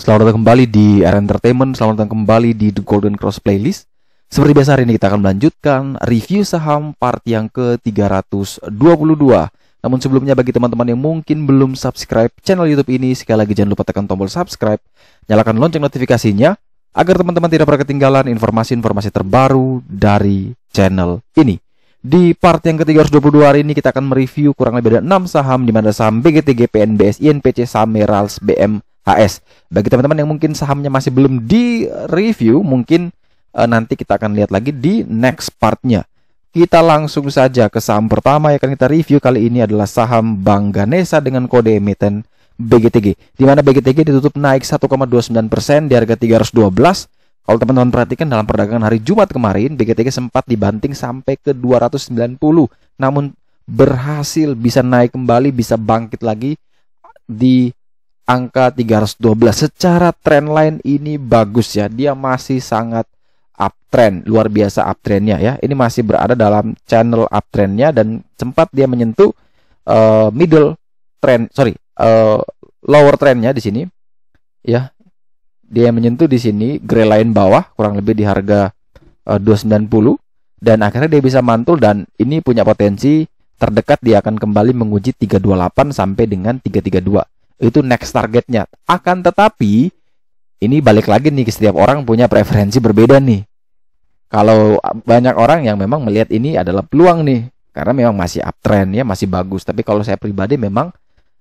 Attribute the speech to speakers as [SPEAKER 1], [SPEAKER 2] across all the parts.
[SPEAKER 1] Selamat datang kembali di R Entertainment. Selamat datang kembali di The Golden Cross Playlist. Seperti biasa, hari ini kita akan melanjutkan review saham part yang ke-322. Namun sebelumnya, bagi teman-teman yang mungkin belum subscribe channel YouTube ini, sekali lagi jangan lupa tekan tombol subscribe, nyalakan lonceng notifikasinya agar teman-teman tidak pernah ketinggalan informasi-informasi terbaru dari channel ini. Di part yang ke-322 hari ini kita akan mereview kurang lebih ada 6 saham, di mana saham BGTG, PNBS, INPC, Samerals, BMHS. Bagi teman-teman yang mungkin sahamnya masih belum di-review, mungkin nanti kita akan lihat lagi di next partnya. Kita langsung saja ke saham pertama yang akan kita review kali ini adalah saham Bank Ganesha dengan kode emiten BGTG, di mana BGTG ditutup naik 1,29% di harga 312. Kalau teman-teman perhatikan dalam perdagangan hari Jumat kemarin, BGTG sempat dibanting sampai ke 290, namun berhasil bisa naik kembali, bisa bangkit lagi di angka 312. Secara trendline ini bagus ya, dia masih sangat uptrend, luar biasa uptrendnya ya. Ini masih berada dalam channel uptrendnya dan sempat dia menyentuh lower trendnya di sini ya. Dia menyentuh di sini gray line bawah kurang lebih di harga 290 dan akhirnya dia bisa mantul, dan ini punya potensi terdekat dia akan kembali menguji 328 sampai dengan 332. Itu next targetnya. Akan tetapi ini balik lagi nih, setiap orang punya preferensi berbeda nih. Kalau banyak orang yang memang melihat ini adalah peluang nih, karena memang masih uptrend ya, masih bagus. Tapi kalau saya pribadi memang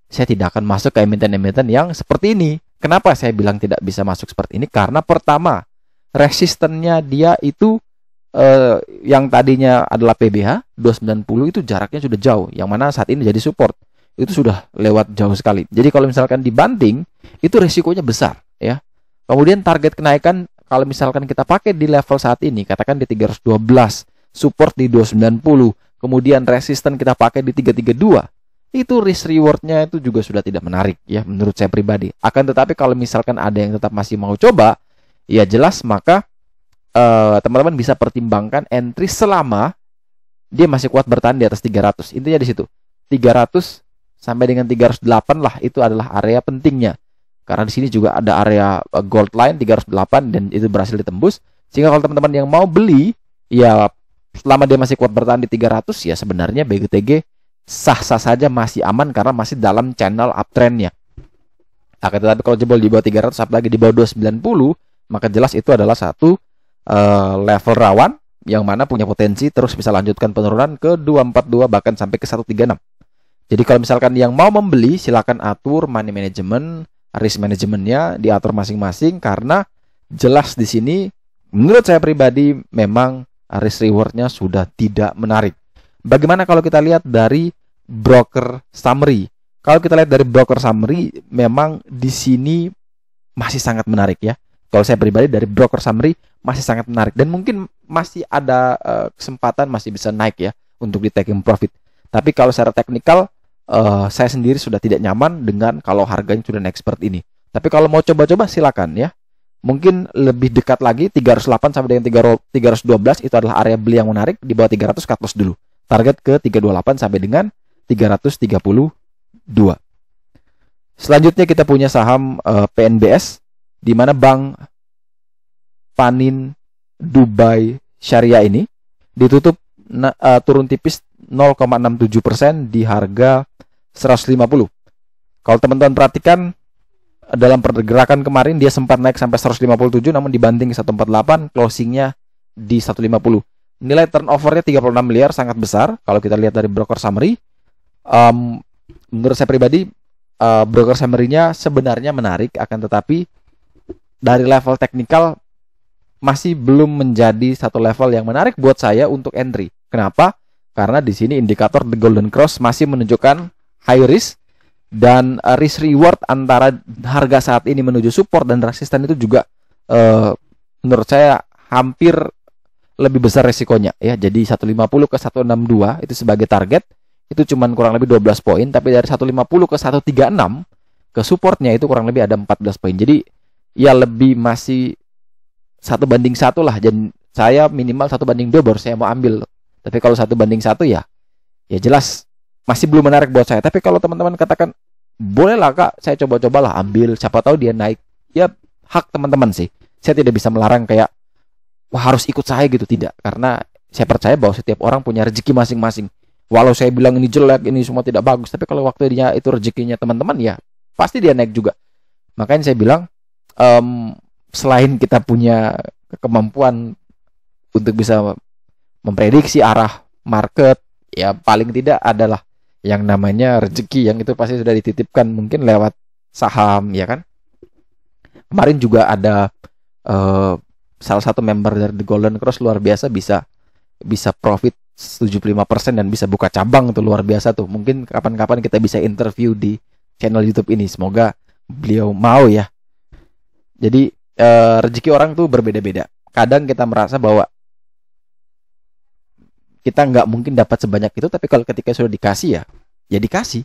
[SPEAKER 1] saya tidak akan masuk ke emiten-emiten yang seperti ini. Kenapa saya bilang tidak bisa masuk seperti ini? Karena pertama, resistennya dia itu yang tadinya adalah PBH 290 itu jaraknya sudah jauh, yang mana saat ini jadi support itu sudah lewat jauh sekali. Jadi kalau misalkan dibanting, itu resikonya besar ya. Kemudian target kenaikan kalau misalkan kita pakai di level saat ini, katakan di 312, support di 290, kemudian resisten kita pakai di 332, itu risk rewardnya itu juga sudah tidak menarik ya menurut saya pribadi. Akan tetapi kalau misalkan ada yang tetap masih mau coba, ya jelas maka teman-teman bisa pertimbangkan entry selama dia masih kuat bertahan di atas 300. Intinya di situ 300 sampai dengan 308 lah, itu adalah area pentingnya. Karena di sini juga ada area gold line 308 dan itu berhasil ditembus. Sehingga kalau teman-teman yang mau beli, ya selama dia masih kuat bertahan di 300, ya sebenarnya BGTG sah-sah saja, masih aman karena masih dalam channel uptrendnya. Akan tetapi kalau jebol di bawah 300, apalagi di bawah 290, maka jelas itu adalah satu level rawan yang mana punya potensi terus bisa lanjutkan penurunan ke 242 bahkan sampai ke 136. Jadi kalau misalkan yang mau membeli, silakan atur money management, risk manajemennya diatur masing-masing, karena jelas di sini menurut saya pribadi memang risk rewardnya sudah tidak menarik. Bagaimana kalau kita lihat dari broker summary? Kalau kita lihat dari broker summary, memang di sini masih sangat menarik ya. Kalau saya pribadi dari broker summary masih sangat menarik dan mungkin masih ada kesempatan masih bisa naik ya untuk di taking profit. Tapi kalau secara teknikal, saya sendiri sudah tidak nyaman dengan kalau harganya sudah naik seperti ini. Tapi kalau mau coba-coba silakan ya. Mungkin lebih dekat lagi 308 sampai dengan 312 itu adalah area beli yang menarik. Di bawah 300 cut loss dulu. Target ke 328 sampai dengan 332. Selanjutnya kita punya saham PNBS, di mana Bank Panin Dubai Syariah ini ditutup turun tipis 0,67% di harga 150. Kalau teman-teman perhatikan dalam pergerakan kemarin dia sempat naik sampai 157, namun dibanting 148, closingnya di 150. Nilai turnovernya 36 miliar, sangat besar. Kalau kita lihat dari broker summary, menurut saya pribadi broker summary-nya sebenarnya menarik, akan tetapi dari level teknikal masih belum menjadi satu level yang menarik buat saya untuk entry. Kenapa? Karena di sini indikator The Golden Cross masih menunjukkan high risk, dan risk reward antara harga saat ini menuju support dan resisten itu juga menurut saya hampir lebih besar resikonya ya. Jadi 150 ke 162 itu sebagai target itu cuman kurang lebih 12 poin, tapi dari 150 ke 136 ke supportnya itu kurang lebih ada 14 poin. Jadi ya lebih masih 1:1 lah, dan saya minimal 1:2 baru saya mau ambil. Tapi kalau 1:1 ya jelas masih belum menarik buat saya. Tapi kalau teman-teman katakan bolehlah kak, saya coba-cobalah ambil, siapa tahu dia naik ya hak teman-teman sih. Saya tidak bisa melarang kayak wah harus ikut saya gitu, tidak. Karena saya percaya bahwa setiap orang punya rezeki masing-masing. Walau saya bilang ini jelek, ini semua tidak bagus, tapi kalau waktu dia itu rezekinya teman-teman, ya pasti dia naik juga. Makanya saya bilang selain kita punya kemampuan untuk bisa memprediksi arah market, ya paling tidak adalah yang namanya rezeki, yang itu pasti sudah dititipkan mungkin lewat saham, ya kan. Kemarin juga ada salah satu member dari The Golden Cross luar biasa, bisa profit 75% dan bisa buka cabang, tuh luar biasa tuh. Mungkin kapan-kapan kita bisa interview di channel YouTube ini. Semoga beliau mau ya. Jadi rezeki orang tuh berbeda-beda. Kadang kita merasa bahwa kita nggak mungkin dapat sebanyak itu, tapi kalau ketika sudah dikasih ya dikasih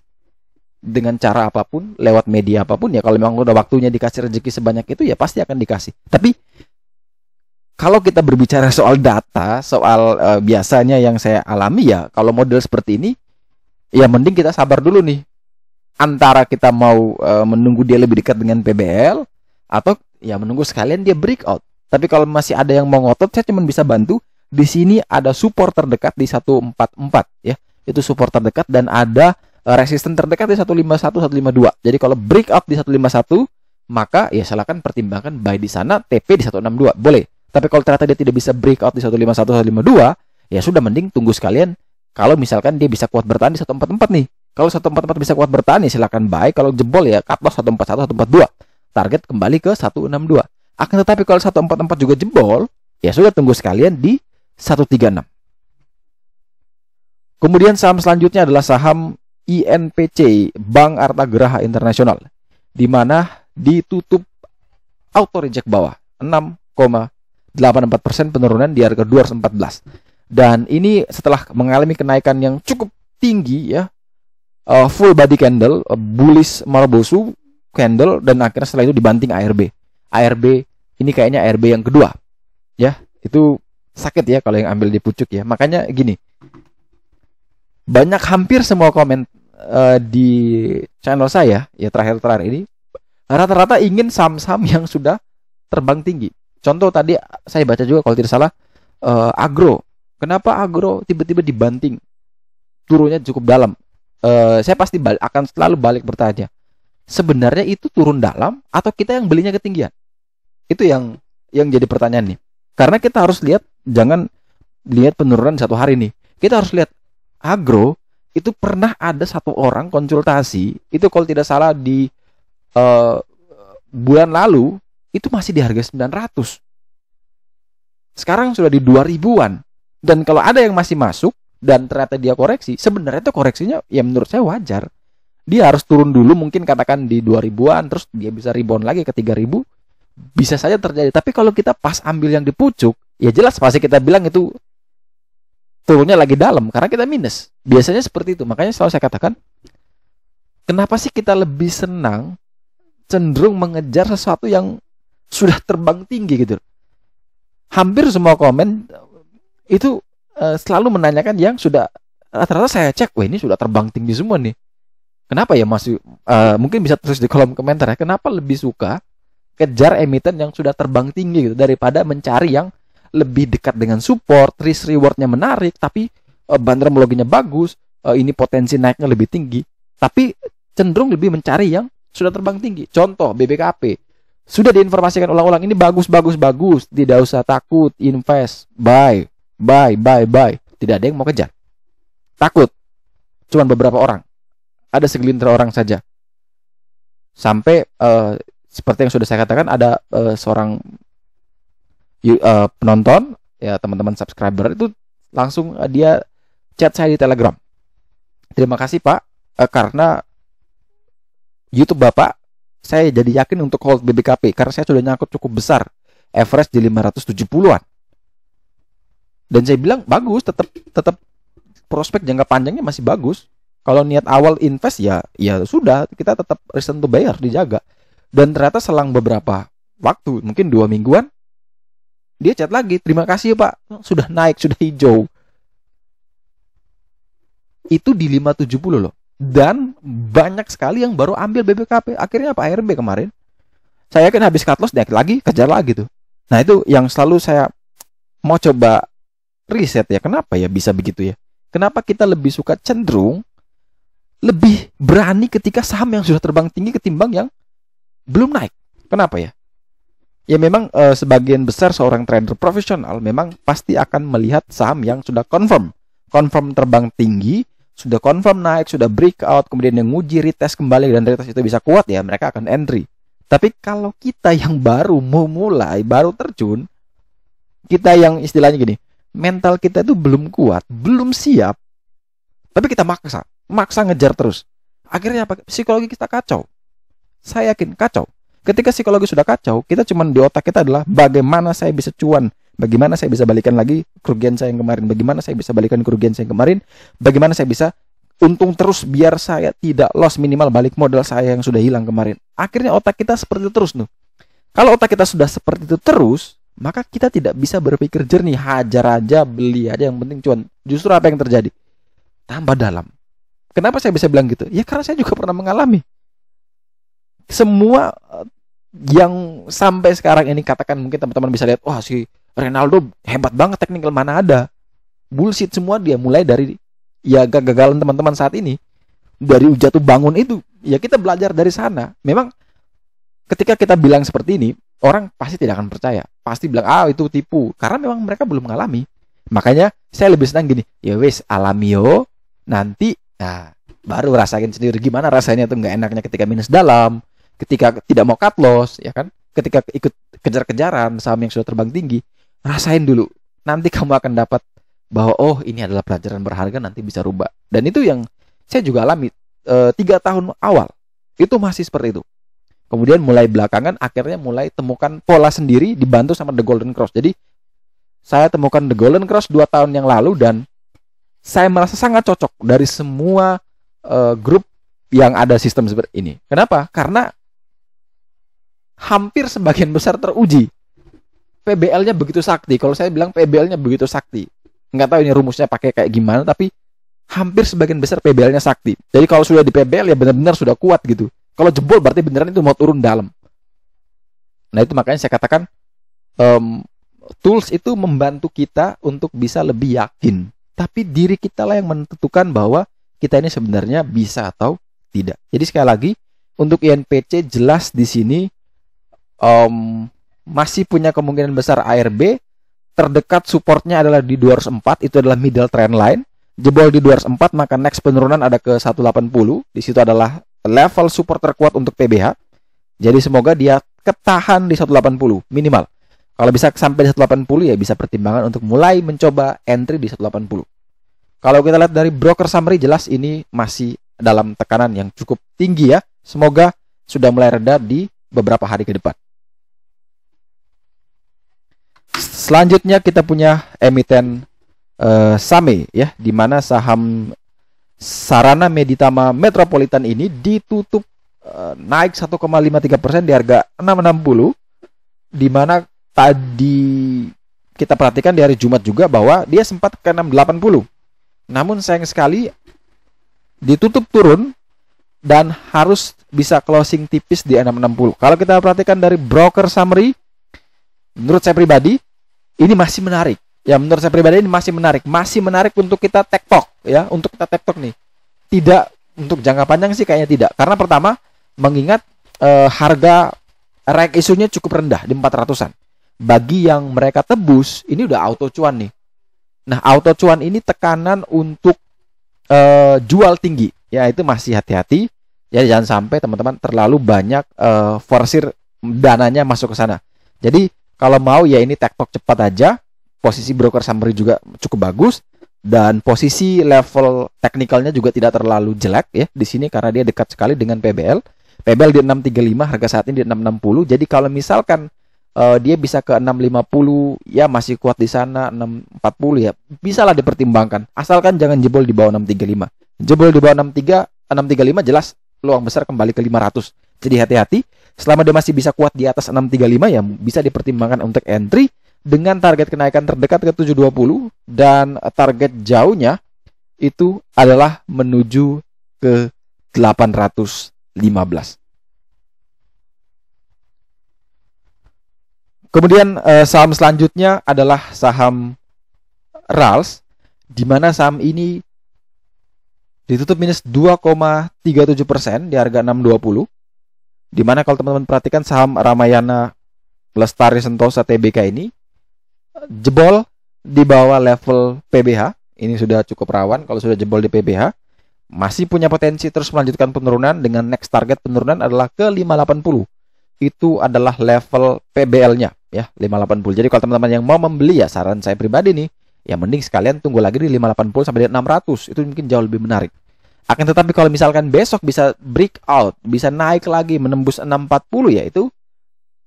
[SPEAKER 1] dengan cara apapun, lewat media apapun ya. Kalau memang udah waktunya dikasih rezeki sebanyak itu, ya pasti akan dikasih. Tapi kalau kita berbicara soal data, soal biasanya yang saya alami ya, kalau model seperti ini, ya mending kita sabar dulu nih. Antara kita mau menunggu dia lebih dekat dengan PBL, atau ya menunggu sekalian dia breakout. Tapi kalau masih ada yang mau ngotot, saya cuma bisa bantu. Di sini ada support terdekat di 144 ya. Itu support terdekat, dan ada resisten terdekat di 151, 152. Jadi kalau breakout di 151, maka ya silakan pertimbangkan buy di sana, TP di 162. Boleh. Tapi kalau ternyata dia tidak bisa breakout di 151, 152, ya sudah mending tunggu sekalian. Kalau misalkan dia bisa kuat bertahan di 144 nih. Kalau 144 bisa kuat bertahan, ya silakan buy. Kalau jebol ya cut loss 141, 142. Target kembali ke 162. Akan tetapi kalau 144 juga jebol, ya sudah tunggu sekalian di 136. Kemudian saham selanjutnya adalah saham INPC, Bank Artagraha Internasional, di mana ditutup auto reject bawah 6,84% penurunan di harga 214. Dan ini setelah mengalami kenaikan yang cukup tinggi ya, full body candle, bullish Marubosu candle, dan akhirnya setelah itu dibanting ARB. ARB ini kayaknya ARB yang kedua ya, itu sakit ya kalau yang ambil di pucuk ya. Makanya gini, banyak hampir semua komen di channel saya ya terakhir ini rata-rata ingin saham-saham yang sudah terbang tinggi. Contoh tadi saya baca juga kalau tidak salah agro. Kenapa agro tiba-tiba dibanting, turunnya cukup dalam? Saya pasti akan selalu balik bertanya, sebenarnya itu turun dalam atau kita yang belinya ketinggian? Itu yang jadi pertanyaan nih. Karena kita harus lihat, jangan lihat penurunan satu hari nih. Kita harus lihat agro itu pernah ada satu orang konsultasi, itu kalau tidak salah di bulan lalu itu masih di harga 900. Sekarang sudah di 2000-an. Dan kalau ada yang masih masuk dan ternyata dia koreksi, sebenarnya itu koreksinya ya menurut saya wajar. Dia harus turun dulu mungkin katakan di 2000-an, terus dia bisa rebound lagi ke 3000. Bisa saja terjadi. Tapi kalau kita pas ambil yang di pucuk, ya jelas pasti kita bilang itu turunnya lagi dalam karena kita minus. Biasanya seperti itu. Makanya selalu saya katakan, kenapa sih kita lebih senang cenderung mengejar sesuatu yang sudah terbang tinggi gitu. Hampir semua komen itu selalu menanyakan yang sudah, rata-rata saya cek, wah ini sudah terbang tinggi semua nih. Kenapa ya masih mungkin bisa tulis di kolom komentar ya, kenapa lebih suka kejar emiten yang sudah terbang tinggi gitu daripada mencari yang lebih dekat dengan support, risk rewardnya menarik, tapi bandramuloginya bagus, ini potensi naiknya lebih tinggi, tapi cenderung lebih mencari yang sudah terbang tinggi. Contoh BBKP sudah diinformasikan ulang-ulang, ini bagus, tidak usah takut, invest, buy. Tidak ada yang mau kejar, takut. Cuman beberapa orang, ada segelintir orang saja. Sampai seperti yang sudah saya katakan, ada seorang penonton ya, teman-teman subscriber itu langsung dia chat saya di Telegram. Terima kasih Pak, karena YouTube Bapak saya jadi yakin untuk hold BBKP karena saya sudah nyangkut cukup besar, average di 570-an. Dan saya bilang bagus, tetap prospek jangka panjangnya masih bagus. Kalau niat awal invest ya sudah, kita tetap reason to buyer dijaga. Dan ternyata selang beberapa waktu, mungkin 2 mingguan, dia chat lagi, terima kasih Pak, sudah naik, sudah hijau. Itu di 570 loh. Dan banyak sekali yang baru ambil BBKP. Akhirnya apa? ARB kemarin Saya yakin habis cut loss naik lagi, kejar lagi tuh. Nah, itu yang selalu saya mau coba riset ya. Kenapa ya bisa begitu ya? Kenapa kita lebih suka cenderung lebih berani ketika saham yang sudah terbang tinggi ketimbang yang belum naik? Kenapa ya? Ya memang sebagian besar seorang trader profesional memang pasti akan melihat saham yang sudah confirm terbang tinggi, sudah confirm naik, sudah breakout, kemudian yang nguji retest kembali dan retest itu bisa kuat ya mereka akan entry. Tapi kalau kita yang baru mau mulai, baru terjun, kita yang istilahnya gini, mental kita itu belum kuat, belum siap, tapi kita maksa ngejar terus. Akhirnya apa? Psikologi kita kacau. Saya yakin kacau. Ketika psikologi sudah kacau, kita cuman di otak kita adalah bagaimana saya bisa cuan, bagaimana saya bisa balikan lagi kerugian saya yang kemarin, bagaimana saya bisa balikan kerugian saya yang kemarin, bagaimana saya bisa untung terus biar saya tidak loss, minimal balik modal saya yang sudah hilang kemarin. Akhirnya otak kita seperti itu terus tuh. Kalau otak kita sudah seperti itu terus, maka kita tidak bisa berpikir jernih, hajar aja, beli aja yang penting cuan. Justru apa yang terjadi? Tambah dalam. Kenapa saya bisa bilang gitu? Ya karena saya juga pernah mengalami. Semua yang sampai sekarang ini katakan mungkin teman-teman bisa lihat, wah si Ronaldo hebat banget teknikal, mana ada. Bullshit semua dia, mulai dari ya kegagalan teman-teman saat ini, dari jatuh bangun itu, ya kita belajar dari sana. Memang ketika kita bilang seperti ini, orang pasti tidak akan percaya. Pasti bilang, ah itu tipu. Karena memang mereka belum mengalami. Makanya saya lebih senang gini, ya wes alami yo, nanti nah baru rasain sendiri gimana rasanya tuh nggak enaknya ketika minus dalam, ketika tidak mau cut loss, ya kan? Ketika ikut kejar-kejaran saham yang sudah terbang tinggi, rasain dulu. Nanti kamu akan dapat bahwa oh ini adalah pelajaran berharga, nanti bisa rubah. Dan itu yang saya juga alami 3 tahun awal. Itu masih seperti itu. Kemudian mulai belakangan akhirnya mulai temukan pola sendiri dibantu sama The Golden Cross. Jadi saya temukan The Golden Cross 2 tahun yang lalu dan saya merasa sangat cocok dari semua grup yang ada sistem seperti ini. Kenapa? Karena hampir sebagian besar teruji. PBL-nya begitu sakti. Kalau saya bilang PBL-nya begitu sakti. Nggak tahu ini rumusnya pakai kayak gimana, tapi hampir sebagian besar PBL-nya sakti. Jadi kalau sudah di PBL ya benar-benar sudah kuat gitu. Kalau jebol berarti beneran itu mau turun dalam. Nah itu makanya saya katakan tools itu membantu kita untuk bisa lebih yakin. Tapi diri kita lah yang menentukan bahwa kita ini sebenarnya bisa atau tidak. Jadi sekali lagi untuk INPC jelas di sini masih punya kemungkinan besar ARB. Terdekat supportnya adalah di 204, itu adalah middle trend line. Jebol di 204 maka next penurunan ada ke 180. Di situ adalah level support terkuat untuk PBH. Jadi semoga dia ketahan di 180 minimal. Kalau bisa sampai di 180 ya bisa pertimbangan untuk mulai mencoba entry di 180. Kalau kita lihat dari broker summary jelas ini masih dalam tekanan yang cukup tinggi ya. Semoga sudah mulai reda di beberapa hari ke depan. Selanjutnya kita punya emiten SAME ya, di mana saham Sarana Meditama Metropolitan ini ditutup naik 1,53% di harga 660, di mana tadi kita perhatikan di hari Jumat juga bahwa dia sempat ke 680. Namun sayang sekali ditutup turun dan harus bisa closing tipis di 660. Kalau kita perhatikan dari broker summary, menurut saya pribadi ini masih menarik. Ya menurut saya pribadi ini masih menarik untuk kita tektok ya, untuk kita tektok nih. Tidak untuk jangka panjang sih kayaknya tidak. Karena pertama mengingat harga rek isunya cukup rendah di 400-an. Bagi yang mereka tebus ini udah auto cuan nih. Nah, auto cuan ini tekanan untuk jual tinggi. Ya itu masih hati-hati. Ya jangan sampai teman-teman terlalu banyak forsir dananya masuk ke sana. Jadi kalau mau ya ini tektok cepat aja. Posisi broker summary juga cukup bagus dan posisi level teknikalnya juga tidak terlalu jelek ya di sini karena dia dekat sekali dengan PBL. PBL di 635, harga saat ini di 660. Jadi kalau misalkan dia bisa ke 650 ya masih kuat di sana, 640 ya bisalah dipertimbangkan. Asalkan jangan jebol di bawah 635. Jebol di bawah 635 jelas peluang besar kembali ke 500. Jadi hati-hati. Selama dia masih bisa kuat di atas 635 ya bisa dipertimbangkan untuk entry dengan target kenaikan terdekat ke 720 dan target jauhnya itu adalah menuju ke 815. Kemudian saham selanjutnya adalah saham RALS, di mana saham ini ditutup minus 2,37% di harga 620. Di mana kalau teman-teman perhatikan saham Ramayana Lestari Sentosa Tbk ini jebol di bawah level PBH. Ini sudah cukup rawan kalau sudah jebol di PBH. Masih punya potensi terus melanjutkan penurunan dengan next target penurunan adalah ke 580. Itu adalah level PBL-nya ya, 580. Jadi kalau teman-teman yang mau membeli ya saran saya pribadi nih, ya mending sekalian tunggu lagi di 580 sampai 600. Itu mungkin jauh lebih menarik. Akan tetapi kalau misalkan besok bisa breakout, bisa naik lagi menembus 640 ya itu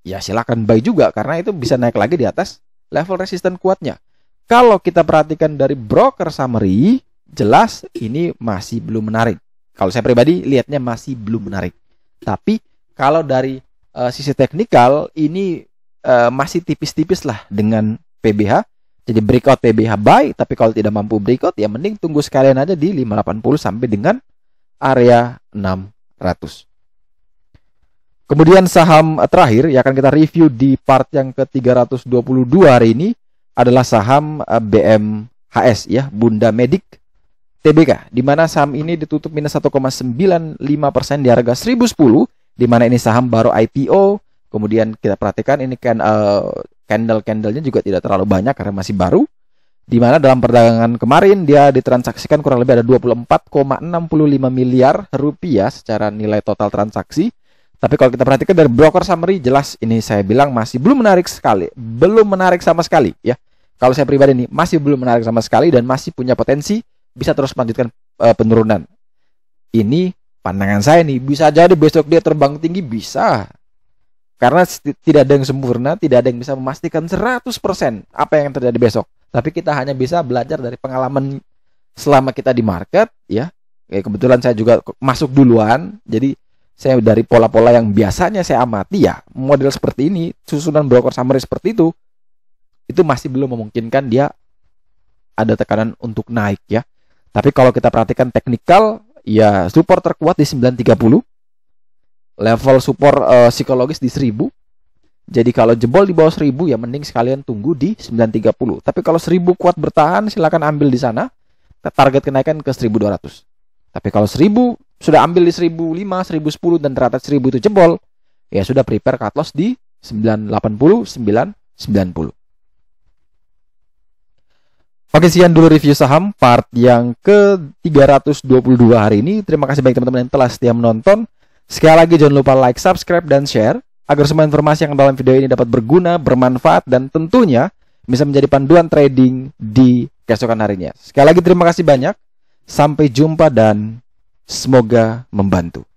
[SPEAKER 1] ya silakan buy juga karena itu bisa naik lagi di atas level resisten kuatnya. Kalau kita perhatikan dari broker summary, jelas ini masih belum menarik. Kalau saya pribadi lihatnya masih belum menarik. Tapi kalau dari sisi teknikal ini masih tipis-tipis lah dengan PBH. Jadi breakout PBH buy, tapi kalau tidak mampu breakout ya mending tunggu sekalian aja di 580 sampai dengan area 600. Kemudian saham terakhir yang akan kita review di part yang ke-322 hari ini adalah saham BMHS ya, Bunda Medik Tbk, di mana saham ini ditutup minus 1,95% di harga 1010, di mana ini saham baru IPO. Kemudian kita perhatikan ini kan candle-candlenya juga tidak terlalu banyak karena masih baru. Di mana dalam perdagangan kemarin dia ditransaksikan kurang lebih ada 24,65 miliar rupiah secara nilai total transaksi. Tapi kalau kita perhatikan dari broker summary, jelas ini saya bilang masih belum menarik sekali. Belum menarik sama sekali ya. Kalau saya pribadi ini masih belum menarik sama sekali dan masih punya potensi bisa terus melanjutkan penurunan. Ini pandangan saya nih, bisa jadi besok dia terbang tinggi, bisa. Karena tidak ada yang sempurna, tidak ada yang bisa memastikan 100% apa yang terjadi besok. Tapi kita hanya bisa belajar dari pengalaman selama kita di market ya. Kebetulan saya juga masuk duluan, jadi saya dari pola-pola yang biasanya saya amati ya, model seperti ini, susunan broker summary seperti itu masih belum memungkinkan dia ada tekanan untuk naik ya. Tapi kalau kita perhatikan teknikal, ya support terkuat di 930. Level support psikologis di 1000. Jadi kalau jebol di bawah 1000 ya mending sekalian tunggu di 930. Tapi kalau 1000 kuat bertahan silakan ambil di sana. Target kenaikan ke 1200. Tapi kalau 1000 sudah ambil di 1005, 1010 dan ternyata 1000 itu jebol, ya sudah prepare cut loss di 980, 990. Oke, sekian dulu review saham part yang ke-322 hari ini. Terima kasih banyak teman-teman yang telah setia menonton. Sekali lagi jangan lupa like, subscribe, dan share agar semua informasi yang dalam video ini dapat berguna, bermanfaat, dan tentunya bisa menjadi panduan trading di keesokan harinya. Sekali lagi terima kasih banyak. Sampai jumpa dan semoga membantu.